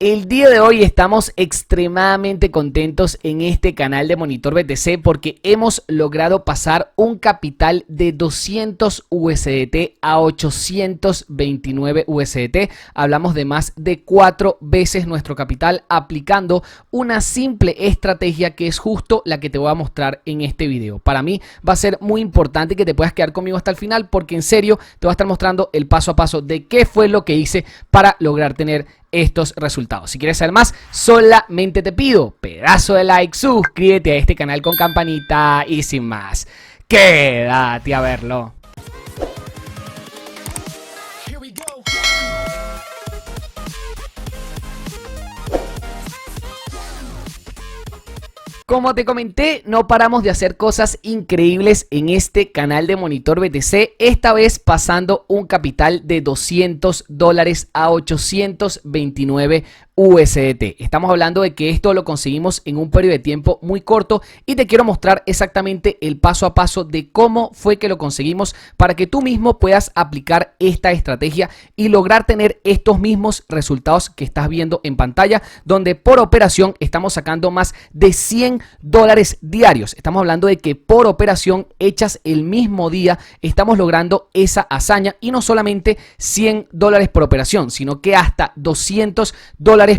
El día de hoy estamos extremadamente contentos en este canal de Monitor BTC porque hemos logrado pasar un capital de 200 USDT a 829 USDT. Hablamos de más de 4 veces nuestro capital aplicando una simple estrategia que es justo la que te voy a mostrar en este video. Para mí va a ser muy importante que te puedas quedar conmigo hasta el final porque en serio te voy a estar mostrando el paso a paso de qué fue lo que hice para lograr tener estos resultados. Si quieres saber más, solamente te pido pedazo de like, suscríbete a este canal con campanita y sin más, quédate a verlo. Como te comenté, no paramos de hacer cosas increíbles en este canal de Monitor BTC, esta vez pasando un capital de $200 a 829 USDT. Estamos hablando de que esto lo conseguimos en un periodo de tiempo muy corto y te quiero mostrar exactamente el paso a paso de cómo fue que lo conseguimos para que tú mismo puedas aplicar esta estrategia y lograr tener estos mismos resultados que estás viendo en pantalla, donde por operación estamos sacando más de $100 diarios. Estamos hablando de que por operación hechas el mismo día estamos logrando esa hazaña y no solamente $100 por operación, sino que hasta $200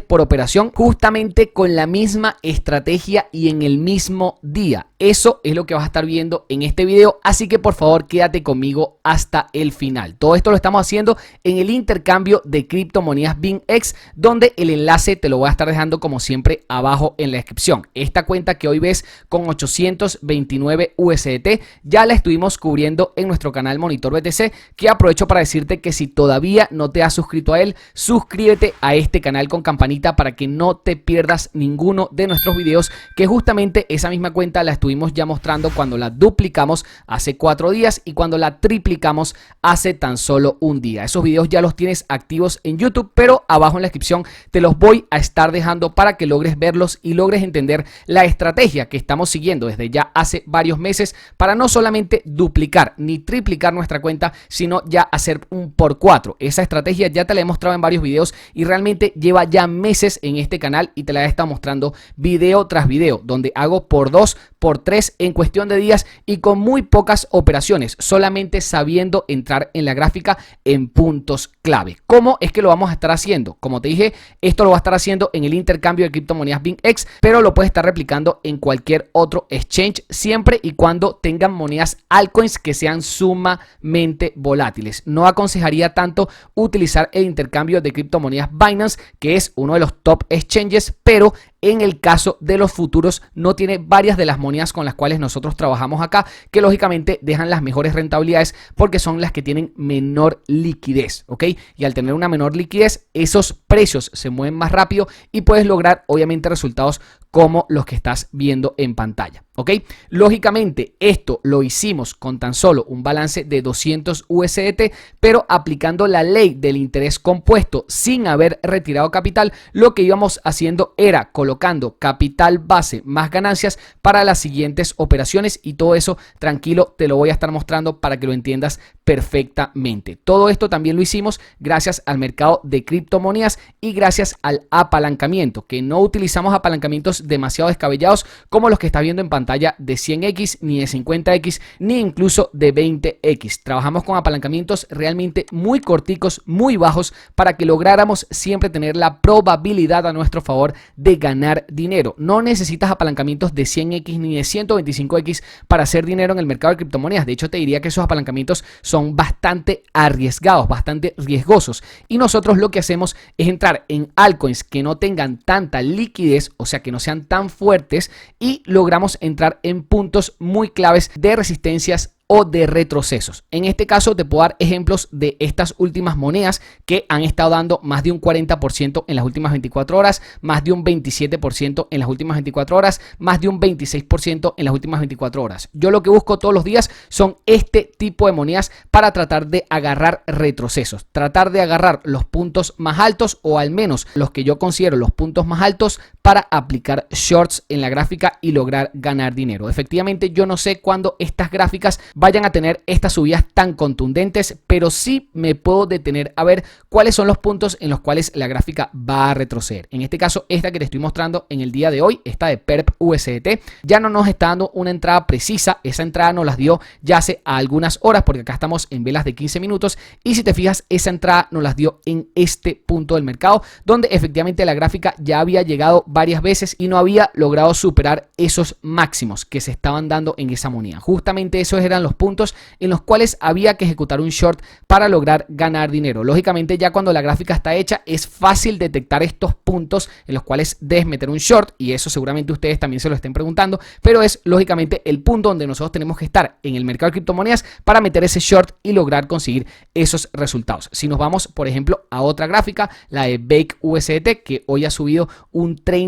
por operación justamente con la misma estrategia y en el mismo día. Eso es lo que vas a estar viendo en este video, así que por favor quédate conmigo hasta el final. Todo esto lo estamos haciendo en el intercambio de criptomonedas BingX, donde el enlace te lo voy a estar dejando como siempre abajo en la descripción. Esta cuenta que hoy ves con 829 USDT ya la estuvimos cubriendo en nuestro canal Monitor BTC, que aprovecho para decirte que si todavía no te has suscrito a él, suscríbete a este canal con campanita para que no te pierdas ninguno de nuestros videos, que justamente esa misma cuenta la estuvimos ya mostrando cuando la duplicamos hace 4 días y cuando la triplicamos hace tan solo un día. Esos videos ya los tienes activos en YouTube, pero abajo en la descripción te los voy a estar dejando para que logres verlos y logres entender la estrategia que estamos siguiendo desde ya hace varios meses para no solamente duplicar ni triplicar nuestra cuenta, sino ya hacer un por 4. Esa estrategia ya te la he mostrado en varios videos y realmente lleva ya meses en este canal y te la he estado mostrando video tras video, donde hago por 2, por 3 en cuestión de días y con muy pocas operaciones, solamente sabiendo entrar en la gráfica en puntos clave. ¿Cómo es que lo vamos a estar haciendo? Como te dije, esto lo va a estar haciendo en el intercambio de criptomonedas BingX, pero lo puedes estar replicando en cualquier otro exchange siempre y cuando tengan monedas altcoins que sean sumamente volátiles. No aconsejaría tanto utilizar el intercambio de criptomonedas Binance, que es uno de los top exchanges, pero en el caso de los futuros no tiene varias de las monedas con las cuales nosotros trabajamos acá, que lógicamente dejan las mejores rentabilidades porque son las que tienen menor liquidez, ¿ok? Y al tener una menor liquidez, esos precios se mueven más rápido y puedes lograr obviamente resultados como los que estás viendo en pantalla, ¿ok? Lógicamente esto lo hicimos con tan solo un balance de 200 USDT, pero aplicando la ley del interés compuesto sin haber retirado capital, lo que íbamos haciendo era colocando capital base más ganancias para las siguientes operaciones y todo eso tranquilo te lo voy a estar mostrando para que lo entiendas perfectamente. Todo esto también lo hicimos gracias al mercado de criptomonedas y gracias al apalancamiento, que no utilizamos apalancamientos demasiado descabellados como los que estás viendo en pantalla de 100x, ni de 50x, ni incluso de 20x. Trabajamos con apalancamientos realmente muy corticos, muy bajos, para que lográramos siempre tener la probabilidad a nuestro favor de ganar dinero. No necesitas apalancamientos de 100x ni de 125x para hacer dinero en el mercado de criptomonedas. De hecho, te diría que esos apalancamientos son bastante arriesgados, bastante riesgosos. Y nosotros lo que hacemos es entrar en altcoins que no tengan tanta liquidez, o sea, que no sean tan fuertes, y logramos entrar en puntos muy claves de resistencias o de retrocesos. En este caso te puedo dar ejemplos de estas últimas monedas que han estado dando más de un 40% en las últimas 24 horas, más de un 27% en las últimas 24 horas, más de un 26% en las últimas 24 horas. Yo lo que busco todos los días son este tipo de monedas para tratar de agarrar retrocesos, tratar de agarrar los puntos más altos o al menos los que yo considero los puntos más altos para aplicar shorts en la gráfica y lograr ganar dinero. Efectivamente, yo no sé cuándo estas gráficas vayan a tener estas subidas tan contundentes, pero sí me puedo detener a ver cuáles son los puntos en los cuales la gráfica va a retroceder. En este caso, esta que te estoy mostrando en el día de hoy, esta de PERP USDT, ya no nos está dando una entrada precisa. Esa entrada nos las dio ya hace algunas horas, porque acá estamos en velas de 15 minutos, y si te fijas, esa entrada nos las dio en este punto del mercado, donde efectivamente la gráfica ya había llegado varias veces y no había logrado superar esos máximos que se estaban dando en esa moneda. Justamente esos eran los puntos en los cuales había que ejecutar un short para lograr ganar dinero. Lógicamente, ya cuando la gráfica está hecha, es fácil detectar estos puntos en los cuales debes meter un short, y eso seguramente ustedes también se lo estén preguntando, pero es lógicamente el punto donde nosotros tenemos que estar en el mercado de criptomonedas para meter ese short y lograr conseguir esos resultados. Si nos vamos, por ejemplo, a otra gráfica, la de Bake USDT, que hoy ha subido un 30%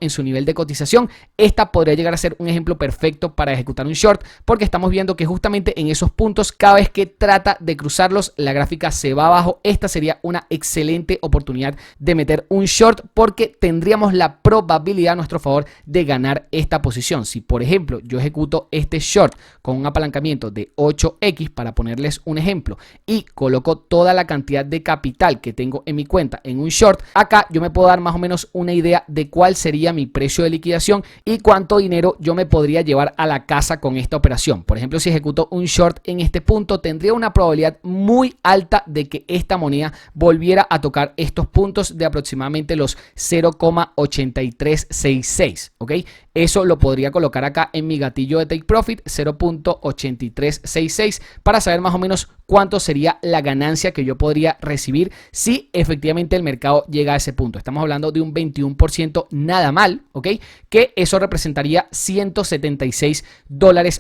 en su nivel de cotización, esta podría llegar a ser un ejemplo perfecto para ejecutar un short, porque estamos viendo que justamente en esos puntos, cada vez que trata de cruzarlos, la gráfica se va abajo. Esta sería una excelente oportunidad de meter un short, porque tendríamos la probabilidad a nuestro favor de ganar esta posición. Si por ejemplo yo ejecuto este short con un apalancamiento de 8x, para ponerles un ejemplo, y coloco toda la cantidad de capital que tengo en mi cuenta en un short, acá yo me puedo dar más o menos una idea de cuál sería mi precio de liquidación y cuánto dinero yo me podría llevar a la casa con esta operación. Por ejemplo, si ejecuto un short en este punto, tendría una probabilidad muy alta de que esta moneda volviera a tocar estos puntos de aproximadamente los 0,8366, ¿ok? Eso lo podría colocar acá en mi gatillo de Take Profit, 0,8366, para saber más o menos cuánto sería la ganancia que yo podría recibir si efectivamente el mercado llega a ese punto. Estamos hablando de un 21%, nada mal, ¿ok? Que eso representaría $176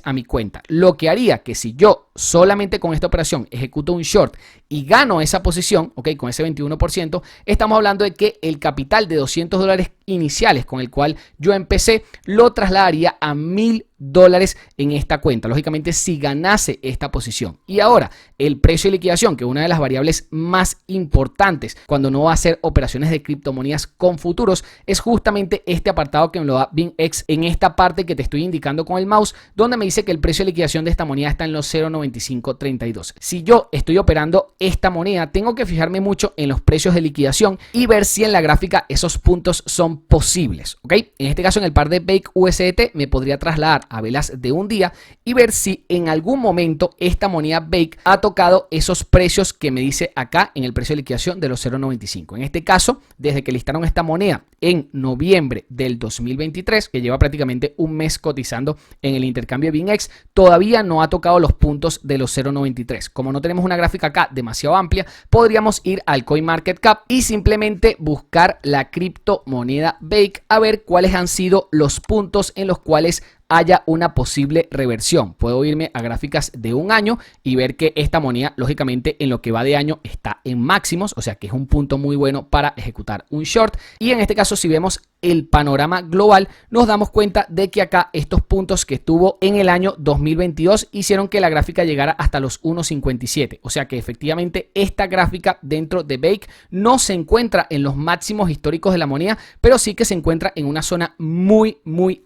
a mi cuenta. Lo que haría que si yo solamente con esta operación ejecuto un short y gano esa posición, ¿ok? Con ese 21%, estamos hablando de que el capital de $200 iniciales con el cual yo empecé lo trasladaría a $1000 en esta cuenta, lógicamente si ganase esta posición. Y ahora, el precio de liquidación, que es una de las variables más importantes cuando no va a hacer operaciones de criptomonedas con futuros, es justamente este apartado que me lo da BingX en esta parte que te estoy indicando con el mouse, donde me dice que el precio de liquidación de esta moneda está en los 0,9532. Si yo estoy operando esta moneda, tengo que fijarme mucho en los precios de liquidación y ver si en la gráfica esos puntos son posibles, ¿ok? En este caso, en el par de Bake USDT, me podría trasladar a velas de un día y ver si en algún momento esta moneda Bake ha tocado esos precios que me dice acá en el precio de liquidación de los 0,95. En este caso, desde que listaron esta moneda en noviembre del 2023, que lleva prácticamente un mes cotizando en el intercambio de BingX, todavía no ha tocado los puntos de los 0,93. Como no tenemos una gráfica acá demasiado amplia, podríamos ir al CoinMarketCap y simplemente buscar la criptomoneda Bake a ver cuáles han sido los puntos en los cuales haya una posible reversión. Puedo irme a gráficas de un año y ver que esta moneda, lógicamente, en lo que va de año está en máximos, o sea que es un punto muy bueno para ejecutar un short. Y en este caso, si vemos el panorama global, nos damos cuenta de que acá estos puntos que estuvo en el año 2022 hicieron que la gráfica llegara hasta los 1.57. O sea que efectivamente esta gráfica dentro de Bake no se encuentra en los máximos históricos de la moneda, pero sí que se encuentra en una zona muy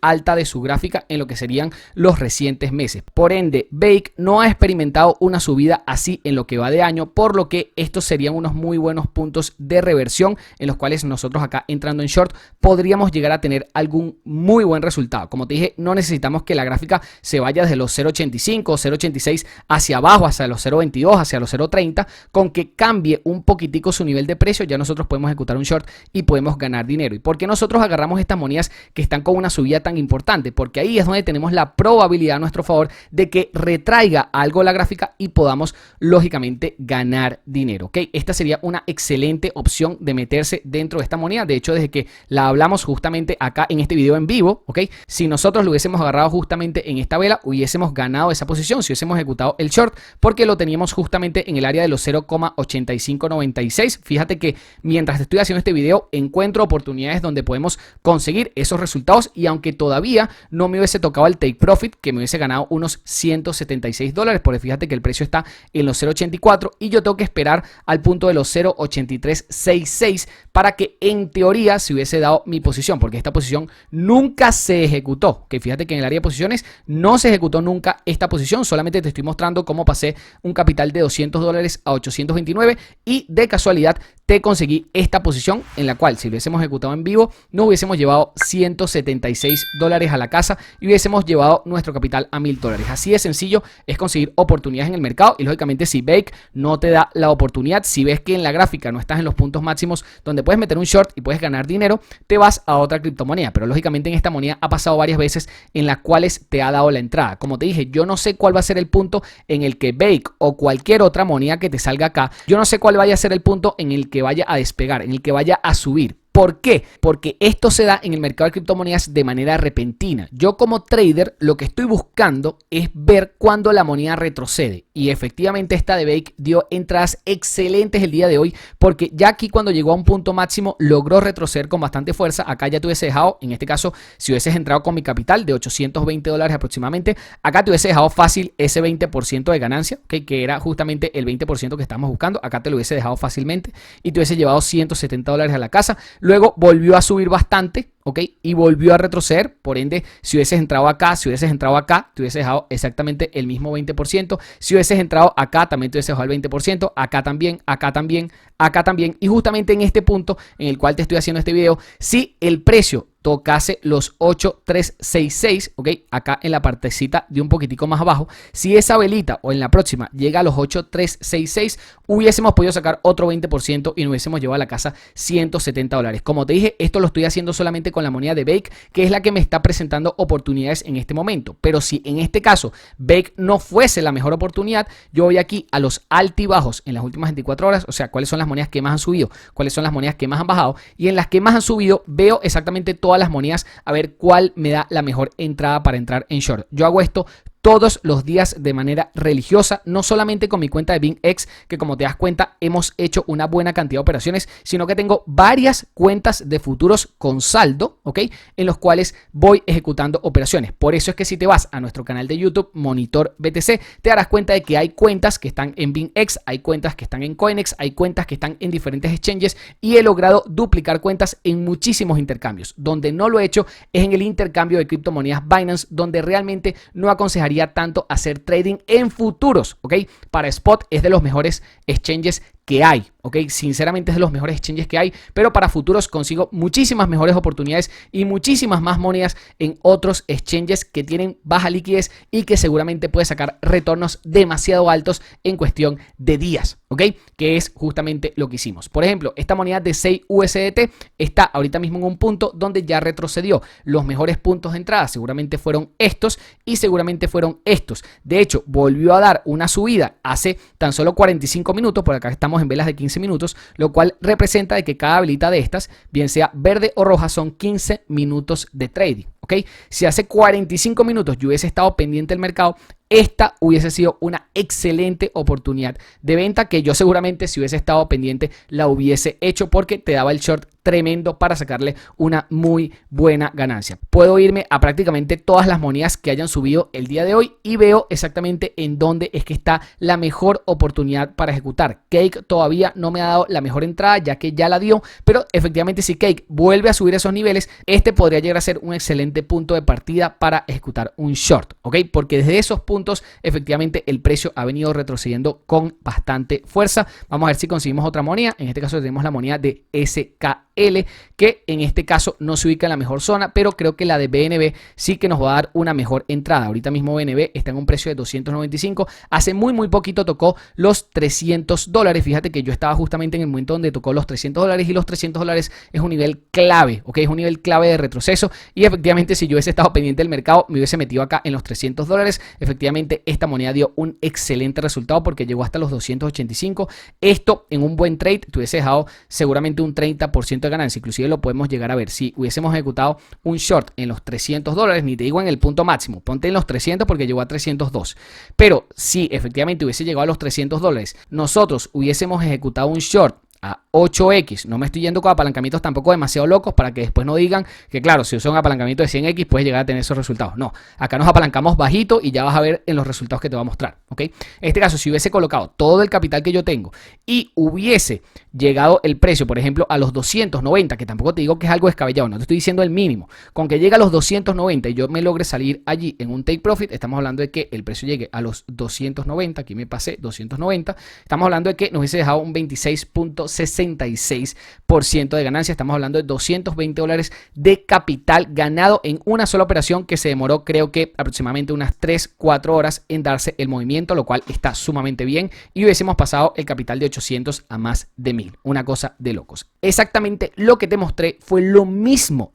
alta de su gráfica en lo que serían los recientes meses. Por ende, Bake no ha experimentado una subida así en lo que va de año, por lo que estos serían unos muy buenos puntos de reversión en los cuales nosotros acá entrando en short podríamos llegar a tener algún muy buen resultado. Como te dije, no necesitamos que la gráfica se vaya desde los 0.85 o 0.86 hacia abajo, hacia los 0.22, hacia los 0.30, con que cambie un poquitico su nivel de precio, ya nosotros podemos ejecutar un short y podemos ganar dinero. ¿Y por qué nosotros agarramos estas monedas que están con una subida tan importante? Porque ahí es donde tenemos la probabilidad a nuestro favor de que retraiga algo la gráfica y podamos lógicamente ganar dinero, ¿ok? Esta sería una excelente opción de meterse dentro de esta moneda. De hecho, desde que la hablamos justamente acá en este video en vivo, ¿ok? Si nosotros lo hubiésemos agarrado justamente en esta vela, hubiésemos ganado esa posición si hubiésemos ejecutado el short, porque lo teníamos justamente en el área de los 0,8596. Fíjate que mientras estoy haciendo este video, encuentro oportunidades donde podemos conseguir esos resultados, y aunque todavía no me hubiese tocado el take profit, que me hubiese ganado unos $176, porque fíjate que el precio está en los 0.84 y yo tengo que esperar al punto de los 0.8366 para que en teoría se hubiese dado mi posición, porque esta posición nunca se ejecutó. Que fíjate que en el área de posiciones no se ejecutó nunca esta posición, solamente te estoy mostrando cómo pasé un capital de $200 a 829 y de casualidad te conseguí esta posición en la cual si lo hubiésemos ejecutado en vivo nos hubiésemos llevado $176 a la casa y hubiésemos llevado nuestro capital a $1000. Así de sencillo es conseguir oportunidades en el mercado y lógicamente si Bake no te da la oportunidad, si ves que en la gráfica no estás en los puntos máximos donde puedes meter un short y puedes ganar dinero, te vas a otra criptomoneda. Pero lógicamente en esta moneda ha pasado varias veces en las cuales te ha dado la entrada. Como te dije, yo no sé cuál va a ser el punto en el que Bake o cualquier otra moneda que te salga acá, yo no sé cuál vaya a ser el punto en el que vaya a despegar, en el que vaya a subir. ¿Por qué? Porque esto se da en el mercado de criptomonedas de manera repentina. Yo como trader lo que estoy buscando es ver cuándo la moneda retrocede y efectivamente esta de Bake dio entradas excelentes el día de hoy porque ya aquí cuando llegó a un punto máximo logró retroceder con bastante fuerza. Acá ya te hubiese dejado, en este caso si hubieses entrado con mi capital de $820 aproximadamente, acá te hubiese dejado fácil ese 20% de ganancia, ¿okay? Que era justamente el 20% que estamos buscando. Acá te lo hubiese dejado fácilmente y te hubiese llevado $170 a la casa. Luego volvió a subir bastante, ¿ok? Y volvió a retroceder. Por ende, si hubieses entrado acá, si hubieses entrado acá, te hubieses dejado exactamente el mismo 20%. Si hubieses entrado acá, también te hubieses dejado el 20%. Acá también, acá también, acá también. Y justamente en este punto en el cual te estoy haciendo este video, si el precio tocase los 8366, ¿ok? Acá en la partecita de un poquitico más abajo, si esa velita o en la próxima llega a los 8366, hubiésemos podido sacar otro 20% y nos hubiésemos llevado a la casa $170. Como te dije, esto lo estoy haciendo solamente con la moneda de Bake, que es la que me está presentando oportunidades en este momento. Pero si en este caso Bake no fuese la mejor oportunidad, yo voy aquí a los altibajos en las últimas 24 horas, o sea, cuáles son las monedas que más han subido, cuáles son las monedas que más han bajado, y en las que más han subido veo exactamente todas las monedas a ver cuál me da la mejor entrada para entrar en short. Yo hago esto todos los días de manera religiosa, no solamente con mi cuenta de BingX, que como te das cuenta hemos hecho una buena cantidad de operaciones, sino que tengo varias cuentas de futuros con saldo, ¿ok? En los cuales voy ejecutando operaciones. Por eso es que si te vas a nuestro canal de YouTube, Monitor BTC, te darás cuenta de que hay cuentas que están en BingX, hay cuentas que están en Coinex, hay cuentas que están en diferentes exchanges y he logrado duplicar cuentas en muchísimos intercambios. Donde no lo he hecho es en el intercambio de criptomonedas Binance, donde realmente no aconsejaría tanto hacer trading en futuros, ¿ok? Para spot es de los mejores exchanges que hay, ¿ok? Sinceramente es de los mejores exchanges que hay, pero para futuros consigo muchísimas mejores oportunidades y muchísimas más monedas en otros exchanges que tienen baja liquidez y que seguramente puedes sacar retornos demasiado altos en cuestión de días, ¿ok? Que es justamente lo que hicimos. Por ejemplo, esta moneda de 6 USDT está ahorita mismo en un punto donde ya retrocedió. Los mejores puntos de entrada seguramente fueron estos y seguramente fueron estos. De hecho, volvió a dar una subida hace tan solo 45 minutos, por acá estamos en velas de 15 minutos, lo cual representa de que cada velita de estas, bien sea verde o roja, son 15 minutos de trading, ¿ok? Si hace 45 minutos yo hubiese estado pendiente del mercado, esta hubiese sido una excelente oportunidad de venta que yo seguramente si hubiese estado pendiente la hubiese hecho porque te daba el short tremendo para sacarle una muy buena ganancia. Puedo irme a prácticamente todas las monedas que hayan subido el día de hoy y veo exactamente en dónde es que está la mejor oportunidad para ejecutar. Cake todavía no me ha dado la mejor entrada ya que ya la dio, pero efectivamente si Cake vuelve a subir esos niveles, este podría llegar a ser un excelente punto de partida para ejecutar un short, ¿ok? Porque desde esos puntos efectivamente el precio ha venido retrocediendo con bastante fuerza. Vamos a ver si conseguimos otra moneda. En este caso tenemos la moneda de SKL, que en este caso no se ubica en la mejor zona, pero creo que la de BNB sí que nos va a dar una mejor entrada. Ahorita mismo BNB está en un precio de 295. Hace muy poquito tocó los $300. Fíjate que yo estaba justamente en el momento donde tocó los $300 y los $300 es un nivel clave, ¿ok? Es un nivel clave de retroceso y efectivamente si yo hubiese estado pendiente del mercado me hubiese metido acá en los $300. Efectivamente esta moneda dio un excelente resultado porque llegó hasta los 285. Esto en un buen trade te hubiese dejado seguramente un 30% de ganancia, inclusive lo podemos llegar a ver si hubiésemos ejecutado un short en los $300, ni te digo en el punto máximo, ponte en los 300 porque llegó a 302, pero si efectivamente hubiese llegado a los $300, nosotros hubiésemos ejecutado un short a 8x, no me estoy yendo con apalancamientos tampoco demasiado locos para que después no digan que claro, si usa un apalancamiento de 100x puedes llegar a tener esos resultados. No, acá nos apalancamos bajito y ya vas a ver en los resultados que te voy a mostrar, ¿ok? En este caso, si hubiese colocado todo el capital que yo tengo y hubiese llegado el precio, por ejemplo, a los 290, que tampoco te digo que es algo descabellado, no te estoy diciendo el mínimo, con que llegue a los 290 y yo me logre salir allí en un take profit, estamos hablando de que el precio llegue a los 290, aquí me pasé 290, estamos hablando de que nos hubiese dejado un 26.66% de ganancia, estamos hablando de $220 de capital ganado en una sola operación que se demoró, creo que aproximadamente unas 3-4 horas en darse el movimiento, lo cual está sumamente bien, y hubiésemos pasado el capital de 800 a más de 1000, una cosa de locos. Exactamente lo que te mostré fue lo mismo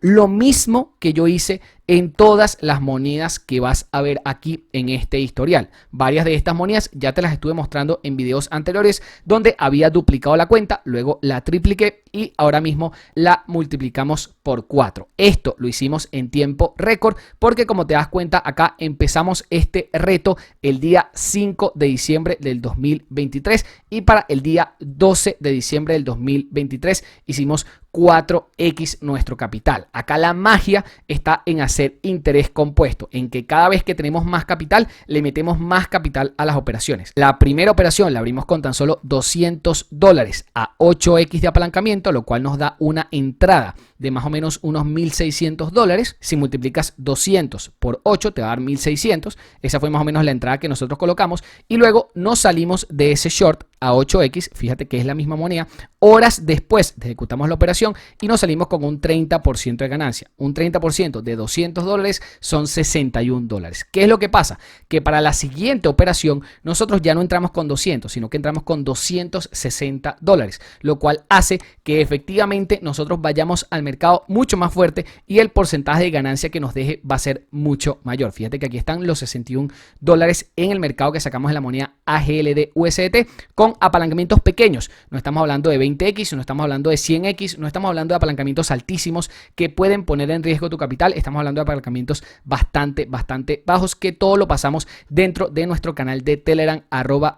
que yo hice en todas las monedas que vas a ver aquí en este historial. Varias de estas monedas ya te las estuve mostrando en videos anteriores donde había duplicado la cuenta, luego la tripliqué y ahora mismo la multiplicamos por 4. Esto lo hicimos en tiempo récord porque, como te das cuenta, acá empezamos este reto el día 5 de diciembre del 2023 y para el día 12 de diciembre del 2023 hicimos 4x nuestro capital. Acá la magia está en hacer interés compuesto, en que cada vez que tenemos más capital, le metemos más capital a las operaciones. La primera operación la abrimos con tan solo $200 a 8x de apalancamiento, lo cual nos da una entrada de más o menos unos $1.600. Si multiplicas 200 por 8 te va a dar 1.600. Esa fue más o menos la entrada que nosotros colocamos y luego nos salimos de ese short a 8x, fíjate que es la misma moneda, horas después ejecutamos la operación y nos salimos con un 30% de ganancia. Un 30% de $200 son $61. ¿Qué es lo que pasa? Que para la siguiente operación nosotros ya no entramos con 200, sino que entramos con $260, lo cual hace que efectivamente nosotros vayamos al mercado mucho más fuerte y el porcentaje de ganancia que nos deje va a ser mucho mayor. Fíjate que aquí están los $61 en el mercado que sacamos de la moneda AGLD USDT con apalancamientos pequeños. No estamos hablando de 20x, no estamos hablando de 100x, no estamos hablando de apalancamientos altísimos que pueden poner en riesgo tu capital. Estamos hablando de apalancamientos bastante bajos que todo lo pasamos dentro de nuestro canal de Telegram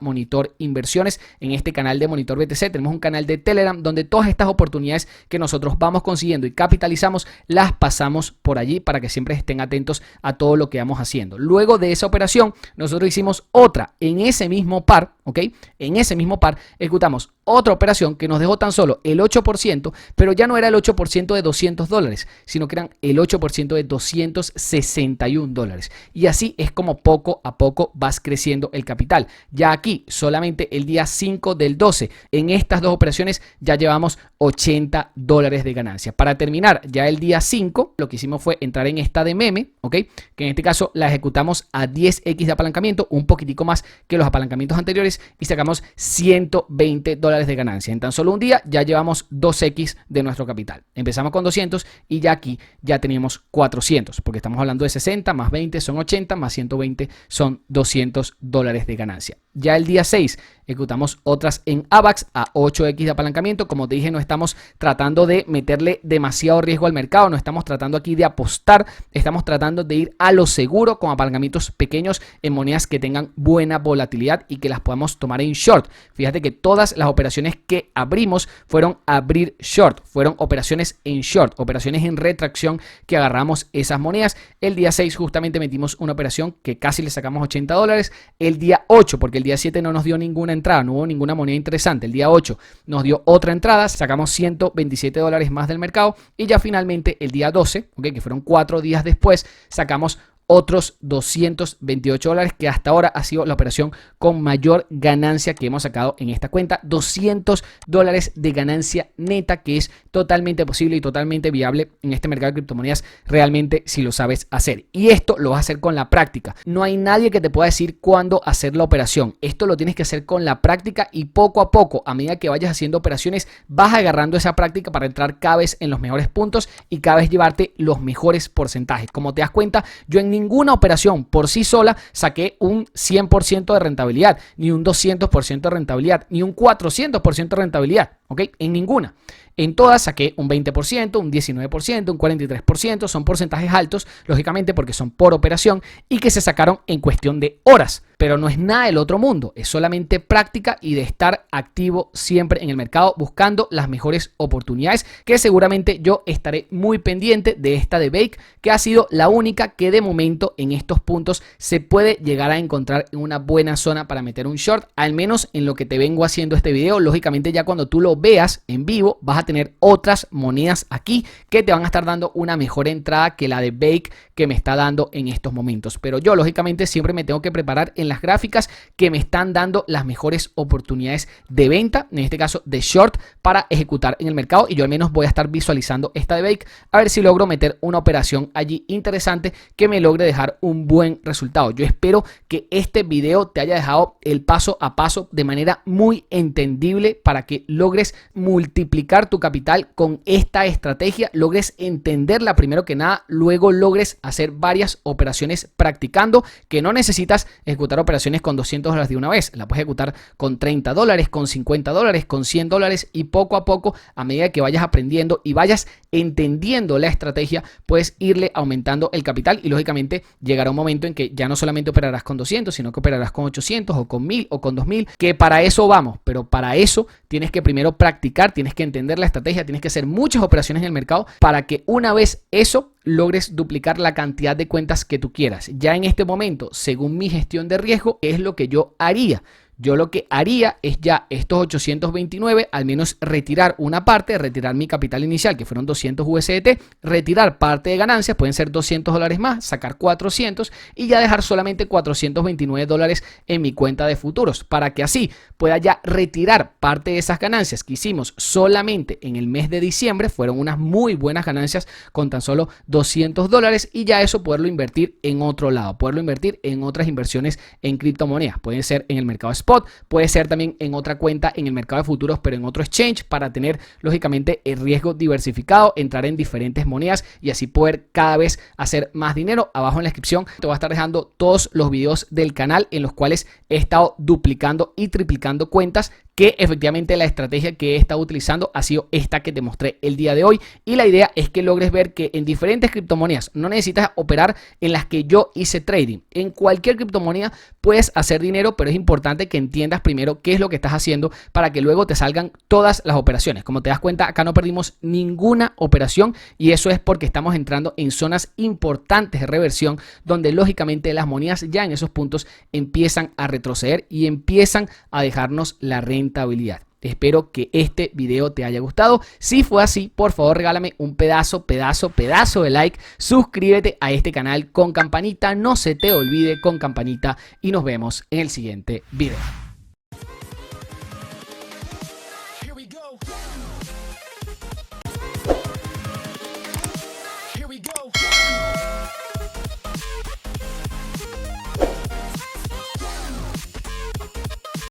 @Monitor Inversiones. En este canal de Monitor BTC tenemos un canal de Telegram donde todas estas oportunidades que nosotros vamos consiguiendo y capitalizamos las pasamos por allí para que siempre estén atentos a todo lo que vamos haciendo. Luego de esa operación nosotros hicimos otra en ese mismo par, ¿ok? En ese mismo par ejecutamos otra operación que nos dejó tan solo el 8%, pero ya no era el 8% de $200, sino que eran el 8% de $261. Y así es como poco a poco vas creciendo el capital. Ya aquí, solamente el día 5 del 12, en estas dos operaciones ya llevamos $80 de ganancia. Para terminar, ya el día 5, lo que hicimos fue entrar en esta de meme, ¿ok? Que en este caso la ejecutamos a 10x de apalancamiento, un poquitico más que los apalancamientos anteriores y sacamos $120 de ganancia. En tan solo un día ya llevamos 2x de nuestro capital. Empezamos con 200 y ya aquí ya teníamos 400, porque estamos hablando de 60 más 20 son 80, más 120 son $200 de ganancia. Ya el día 6 ejecutamos otras en AVAX a 8x de apalancamiento. Como te dije, no estamos tratando de meterle demasiado riesgo al mercado, no estamos tratando aquí de apostar, estamos tratando de ir a lo seguro con apalancamientos pequeños en monedas que tengan buena volatilidad y que las podamos tomar en short. Fíjate que todas las operaciones que abrimos fueron abrir short, fueron operaciones en short, operaciones en retracción que agarramos esas monedas. El día 6 justamente metimos una operación que casi le sacamos $80. El día 8, porque el día 7 no nos dio ninguna entrada, no hubo ninguna moneda interesante. El día 8 nos dio otra entrada, sacamos $127 más del mercado y ya finalmente el día 12, okay, que fueron 4 días después, sacamos otros $228, que hasta ahora ha sido la operación con mayor ganancia que hemos sacado en esta cuenta. $200 de ganancia neta, que es totalmente posible y totalmente viable en este mercado de criptomonedas, realmente si lo sabes hacer. Y esto lo vas a hacer con la práctica. No hay nadie que te pueda decir cuándo hacer la operación. Esto lo tienes que hacer con la práctica y poco a poco, a medida que vayas haciendo operaciones, vas agarrando esa práctica para entrar cada vez en los mejores puntos y cada vez llevarte los mejores porcentajes. Como te das cuenta, yo en ninguna operación por sí sola saqué un 100% de rentabilidad, ni un 200% de rentabilidad, ni un 400% de rentabilidad, ¿ok? En ninguna. En todas saqué un 20%, un 19%, un 43%. Son porcentajes altos, lógicamente, porque son por operación y que se sacaron en cuestión de horas. Pero no es nada del otro mundo, es solamente práctica y de estar activo siempre en el mercado buscando las mejores oportunidades, que seguramente yo estaré muy pendiente de esta de Bake, que ha sido la única que de momento en estos puntos se puede llegar a encontrar en una buena zona para meter un short, al menos en lo que te vengo haciendo este video. Lógicamente ya cuando tú lo veas en vivo vas a tener otras monedas aquí que te van a estar dando una mejor entrada que la de Bake que me está dando en estos momentos, pero yo lógicamente siempre me tengo que preparar en las gráficas que me están dando las mejores oportunidades de venta, en este caso de short, para ejecutar en el mercado, y yo al menos voy a estar visualizando esta de Bake a ver si logro meter una operación allí interesante que me logre dejar un buen resultado. Yo espero que este video te haya dejado el paso a paso de manera muy entendible para que logres multiplicar tu capital con esta estrategia, logres entenderla primero que nada, luego logres hacer varias operaciones practicando, que no necesitas ejecutar operaciones con $200 de una vez, la puedes ejecutar con $30, con $50, con $100, y poco a poco, a medida que vayas aprendiendo y vayas entendiendo la estrategia, puedes irle aumentando el capital, y lógicamente llegará un momento en que ya no solamente operarás con 200, sino que operarás con 800 o con 1000 o con 2000, que para eso vamos, pero para eso tienes que primero practicar, tienes que entender la estrategia, tienes que hacer muchas operaciones en el mercado para que una vez eso logres duplicar la cantidad de cuentas que tú quieras. Ya en este momento, según mi gestión de riesgo, es lo que yo haría. Yo lo que haría es ya estos 829, al menos retirar una parte, retirar mi capital inicial, que fueron 200 USDT, retirar parte de ganancias, pueden ser $200 más, sacar 400 y ya dejar solamente $429 en mi cuenta de futuros, para que así pueda ya retirar parte de esas ganancias que hicimos solamente en el mes de diciembre. Fueron unas muy buenas ganancias con tan solo $200, y ya eso poderlo invertir en otro lado, poderlo invertir en otras inversiones en criptomonedas. Pueden ser en el mercado spot, puede ser también en otra cuenta en el mercado de futuros, pero en otro exchange, para tener lógicamente el riesgo diversificado, entrar en diferentes monedas y así poder cada vez hacer más dinero. Abajo en la descripción te voy a estar dejando todos los videos del canal en los cuales he estado duplicando y triplicando cuentas, que efectivamente la estrategia que he estado utilizando ha sido esta que te mostré el día de hoy, y la idea es que logres ver que en diferentes criptomonedas no necesitas operar en las que yo hice trading. En cualquier criptomoneda puedes hacer dinero, pero es importante que entiendas primero qué es lo que estás haciendo para que luego te salgan todas las operaciones. Como te das cuenta, acá no perdimos ninguna operación, y eso es porque estamos entrando en zonas importantes de reversión, donde lógicamente las monedas ya en esos puntos empiezan a retroceder y empiezan a dejarnos la rentabilidad. Espero que este video te haya gustado. Si fue así, por favor regálame un pedazo de like. Suscríbete a este canal con campanita, no se te olvide, con campanita, y nos vemos en el siguiente video.